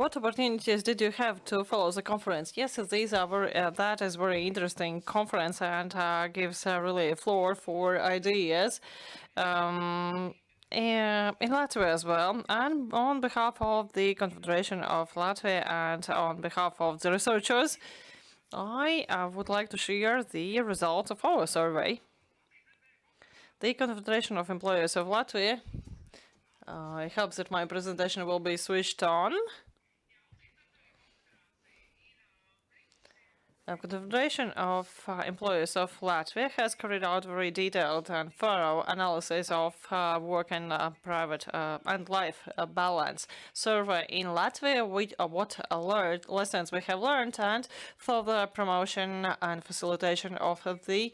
what opportunities did you have to follow the conference? Yes, that is very interesting conference and gives really a floor for ideas. In Latvia as well, and on behalf of the Confederation of Latvia and on behalf of the researchers, I would like to share the results of our survey. The Confederation of Employers of Latvia, I hope that my presentation will be switched on. The Confederation of Employers of Latvia has carried out very detailed and thorough analysis of work and private and life balance survey in Latvia, what lessons we have learned, and further promotion and facilitation of the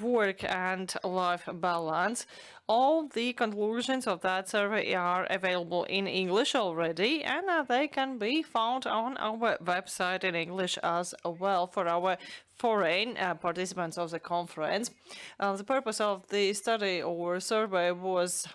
work and life balance. All the conclusions of that survey are available in English already, and they can be found on our website in English as well for our foreign participants of the conference. The purpose of the study or survey was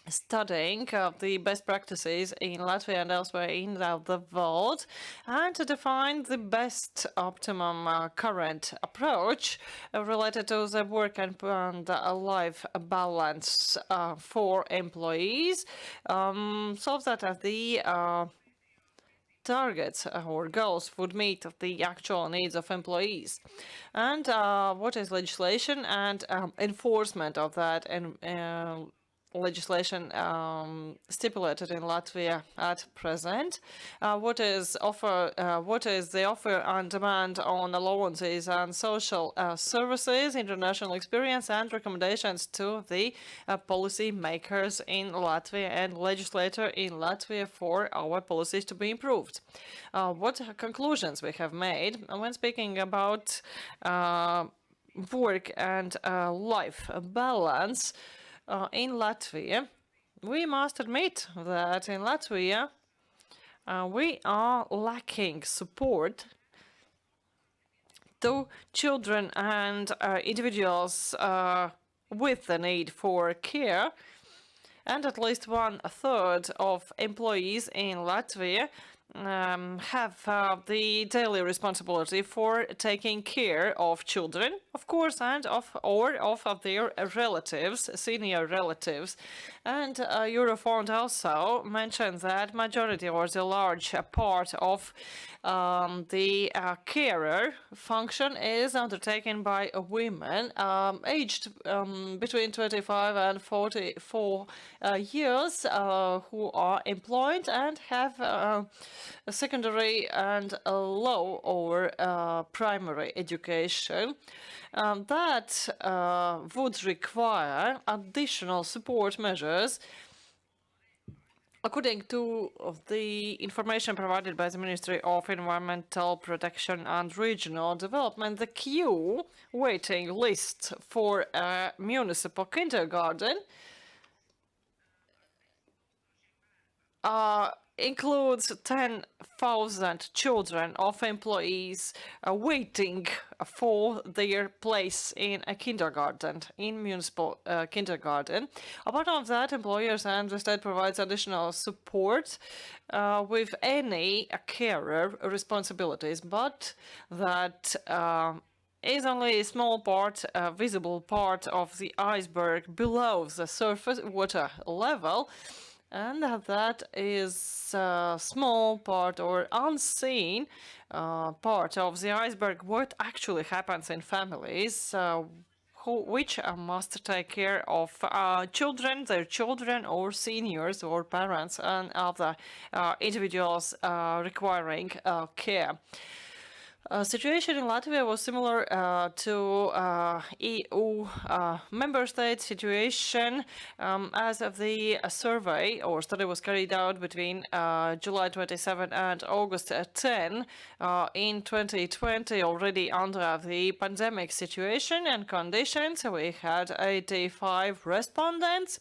studying the best practices in Latvia and elsewhere in the world, and to define the best optimum current approach related to the work and life balance for employees, so that the targets or goals would meet the actual needs of employees, and what is legislation and enforcement of that and legislation stipulated in Latvia at present. What is the offer and demand on allowances and social services, international experience and recommendations to the policy makers in Latvia and legislator in Latvia for our policies to be improved. What conclusions we have made when speaking about work and life balance in Latvia. We must admit that in Latvia we are lacking support to children and individuals with the need for care, and at least 1/3 of employees in Latvia have the daily responsibility for taking care of children, of course, and of their relatives, senior relatives. And Eurofond also mentioned that majority or the large part of the carer function is undertaken by women aged between 25 and 44 years who are employed and have a secondary and a low or primary education. That would require additional support measures. According to the information provided by the Ministry of Environmental Protection and Regional Development, the queue waiting list for a municipal kindergarten includes 10,000 children of employees waiting for their place in a kindergarten, in municipal kindergarten. Apart from that, employers and the state provides additional support with any carer responsibilities, but that is only a small part, a visible part of the iceberg below the surface water level. And that is a small part or unseen part of the iceberg, what actually happens in families which must take care of children, their children, or seniors, or parents, and other individuals requiring care. Situation in Latvia was similar to EU member state situation as of the survey or study was carried out between July 27 and August 10 in 2020, already under the pandemic situation and conditions. We had 85 respondents.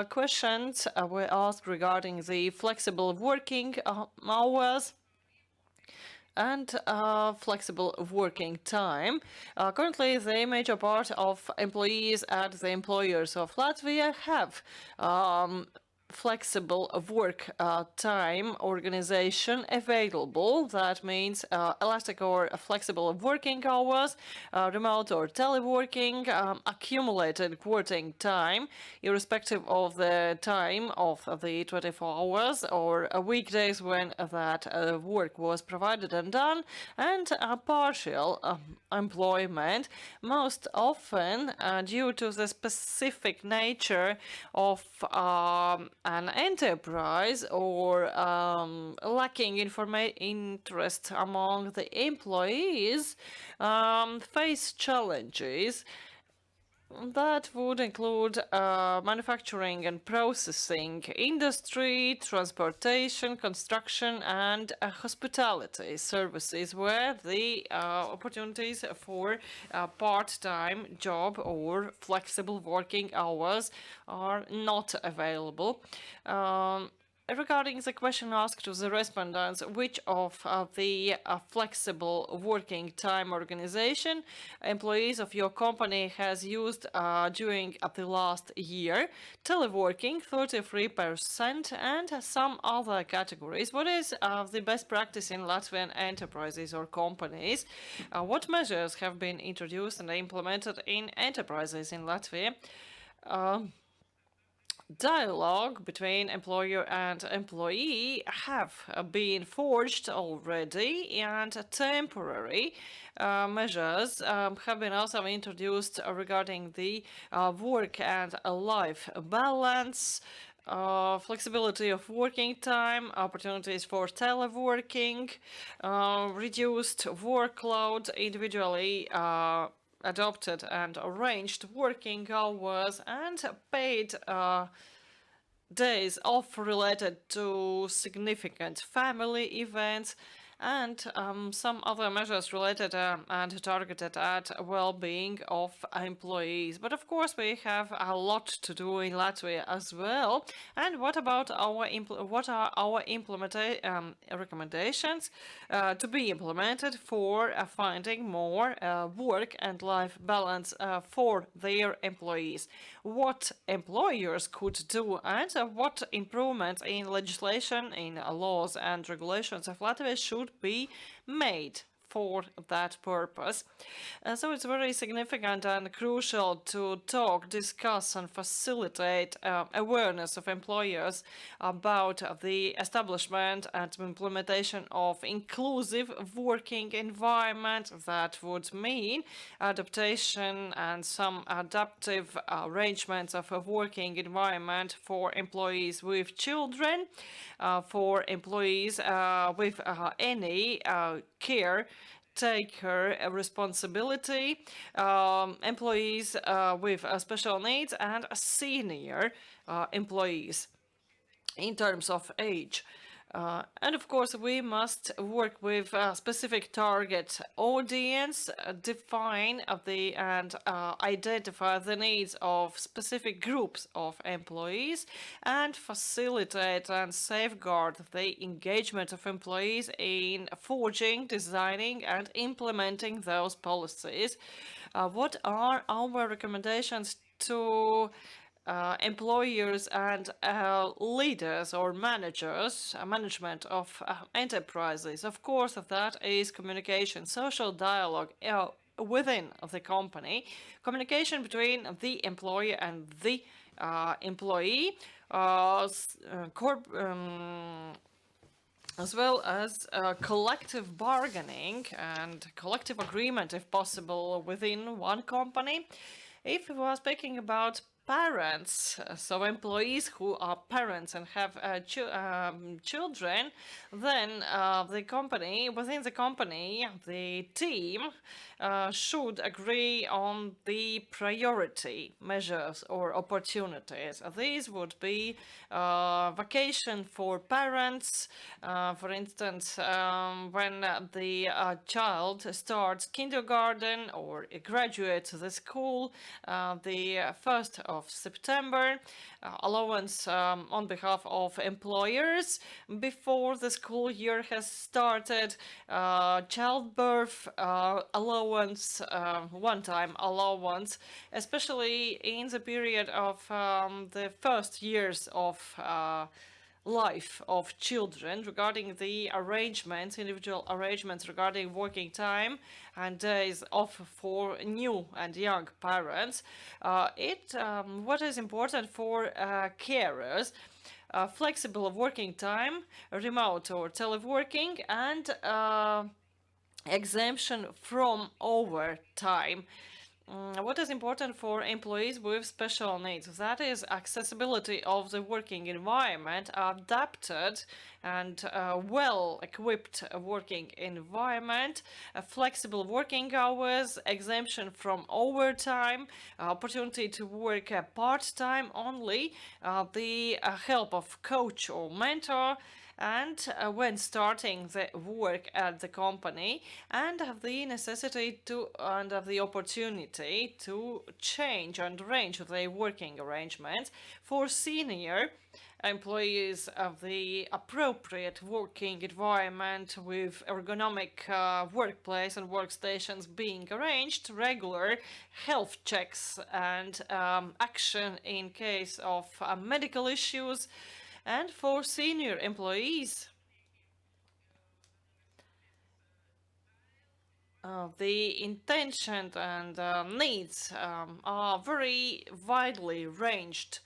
Questions were asked regarding the flexible working hours and flexible working time. Currently, the major part of employees at the employers of Latvia have flexible work time organization available. That means elastic or flexible working hours, remote or teleworking, accumulated working time, irrespective of the time of the 24 hours or weekdays when that work was provided and done, and partial employment, most often due to the specific nature of an enterprise or lacking interest among the employees, face challenges that would include manufacturing and processing industry, transportation, construction, and hospitality services, where the opportunities for part-time job or flexible working hours are not available. Regarding the question asked to the respondents, which of the flexible working time organization employees of your company has used during the last year? Teleworking, 33%, and some other categories. What is the best practice in Latvian enterprises or companies? What measures have been introduced and implemented in enterprises in Latvia? Dialogue between employer and employee have been forged already, and temporary measures have been also introduced regarding the work and life balance, flexibility of working time, opportunities for teleworking, reduced workload, individually adopted and arranged working hours, and paid days off related to significant family events, and some other measures related and targeted at well-being of employees. But of course, we have a lot to do in Latvia as well. And what about our what are our recommendations to be implemented for finding more work and life balance for their employees? What employers could do, and what improvements in legislation, in laws and regulations of Latvia should be made for that purpose. So it's very significant and crucial to talk, discuss, and facilitate awareness of employers about the establishment and implementation of inclusive working environment. That would mean adaptation and some adaptive arrangements of a working environment for employees with children, for employees with any care taker responsibility, employees with special needs, and senior employees in terms of age. And of course, we must work with a specific target audience, define and identify the needs of specific groups of employees, and facilitate and safeguard the engagement of employees in forging, designing, and implementing those policies. What are our recommendations to employers and leaders or managers, management of enterprises? Of course, that is communication, social dialogue within the company, communication between the employer and the employee, as well as collective bargaining and collective agreement, if possible, within one company. If we are speaking about parents, so employees who are parents and have children, then within the company, the team should agree on the priority measures or opportunities. These would be vacation for parents, for instance, when the child starts kindergarten or graduates the school, the 1st of September, allowance on behalf of employers before the school year has started, childbirth allowance, one-time allowance, especially in the period of the first years of life of children, regarding the arrangements, individual arrangements regarding working time and days off for new and young parents. What is important for carers, flexible working time, remote or teleworking, and exemption from overtime. What is important for employees with special needs? That is accessibility of the working environment, adapted and well-equipped working environment, flexible working hours, exemption from overtime, opportunity to work part-time only, the help of coach or mentor, and when starting the work at the company, and have the necessity to and have the opportunity to change and arrange their working arrangements. For senior employees, of the appropriate working environment with ergonomic workplace and workstations being arranged, regular health checks and action in case of medical issues. And for senior employees, the intention and needs are very widely ranged.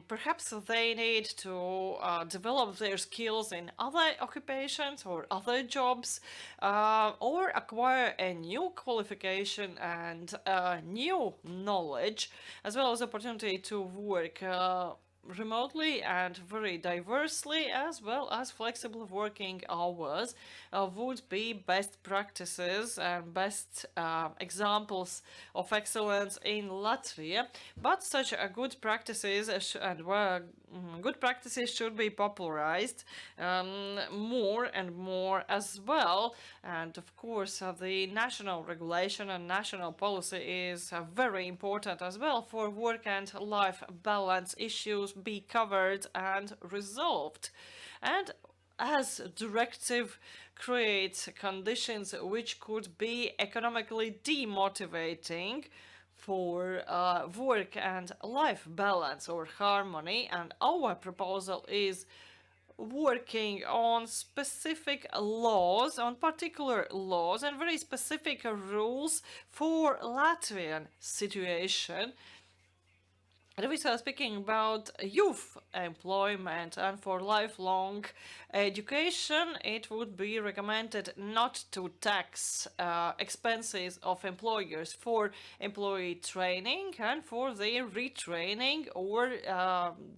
Perhaps they need to develop their skills in other occupations or other jobs, or acquire a new qualification and new knowledge, as well as opportunity to work remotely and very diversely, as well as flexible working hours, would be best practices and best examples of excellence in Latvia. But such good practices good practices should be popularized more and more as well. And of course, the national regulation and national policy is very important as well for work and life balance issues be covered and resolved. And as directive creates conditions which could be economically demotivating for work and life balance or harmony, and our proposal is working on specific laws, on particular laws and very specific rules for Latvian situation. And we are speaking about youth employment, and for lifelong education, it would be recommended not to tax expenses of employers for employee training and for their retraining or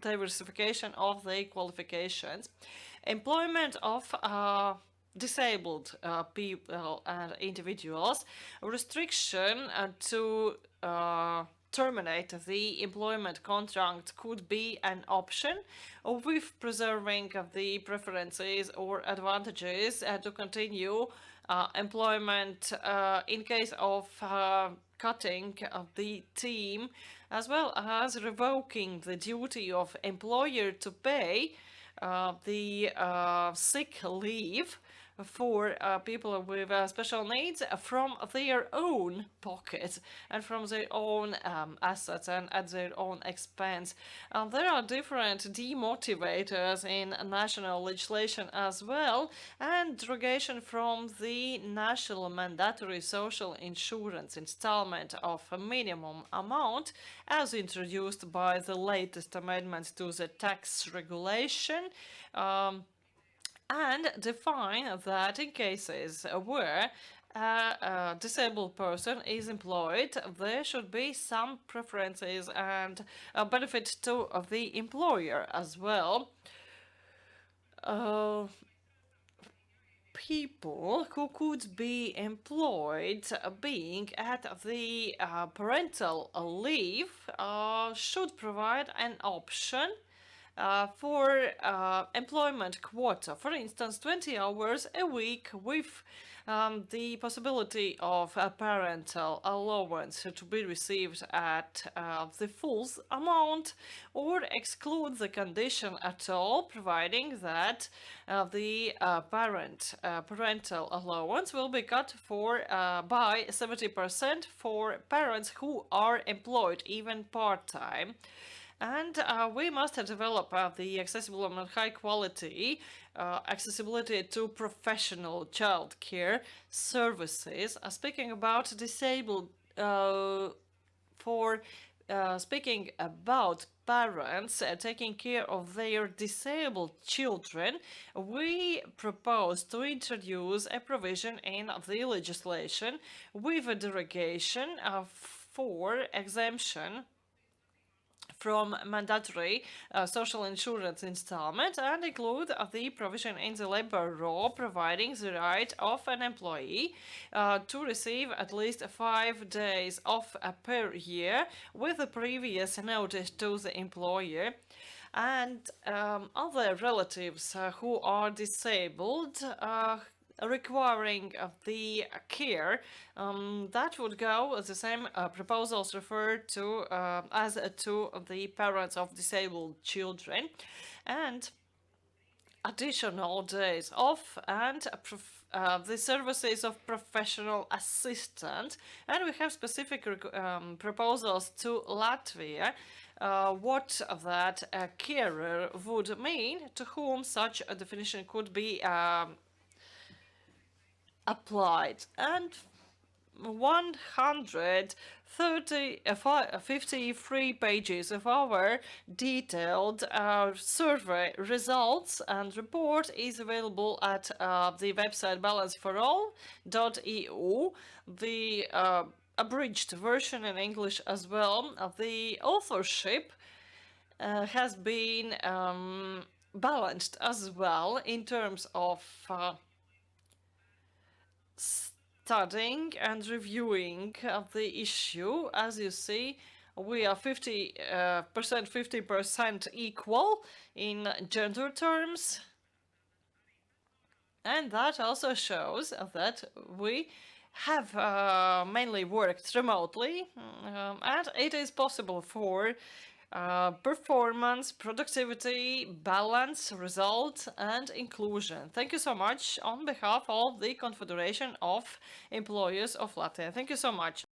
diversification of their qualifications. Employment of disabled people and individuals, restriction to terminate the employment contract could be an option, with preserving the preferences or advantages to continue employment in case of cutting of the team, as well as revoking the duty of employer to pay the sick leave for people with special needs from their own pocket and from their own assets and at their own expense. There are different demotivators in national legislation as well, and derogation from the national mandatory social insurance installment of a minimum amount, as introduced by the latest amendments to the tax regulation. And define that in cases where a disabled person is employed, there should be some preferences and benefit to the employer as well. People who could be employed being at the parental leave should provide an option for employment quota. For instance, 20 hours a week with The possibility of a parental allowance to be received at the full amount or exclude the condition at all, providing that the parental allowance will be cut for by 70% for parents who are employed, even part-time. And we must develop the accessible and high quality accessibility to professional childcare services. Speaking about disabled, for speaking about parents taking care of their disabled children, we propose to introduce a provision in the legislation with a derogation for exemption from mandatory social insurance installment and include the provision in the labor law providing the right of an employee to receive at least 5 days off per year with a previous notice to the employer. And other relatives who are disabled requiring the care that would go the same proposals refer to as to the parents of disabled children, and additional days off and the services of professional assistant. And we have specific proposals to Latvia what that carer would mean, to whom such a definition could be applied. And 153 pages of our detailed survey results and report is available at the website balanceforall.eu. The abridged version in English as well. The authorship has been balanced as well in terms of studying and reviewing the issue. As you see, we are 50% equal in gender terms, and that also shows that we have mainly worked remotely, and it is possible for performance, productivity, balance, result, and inclusion. Thank you so much on behalf of the Confederation of Employers of Latvia. Thank you so much.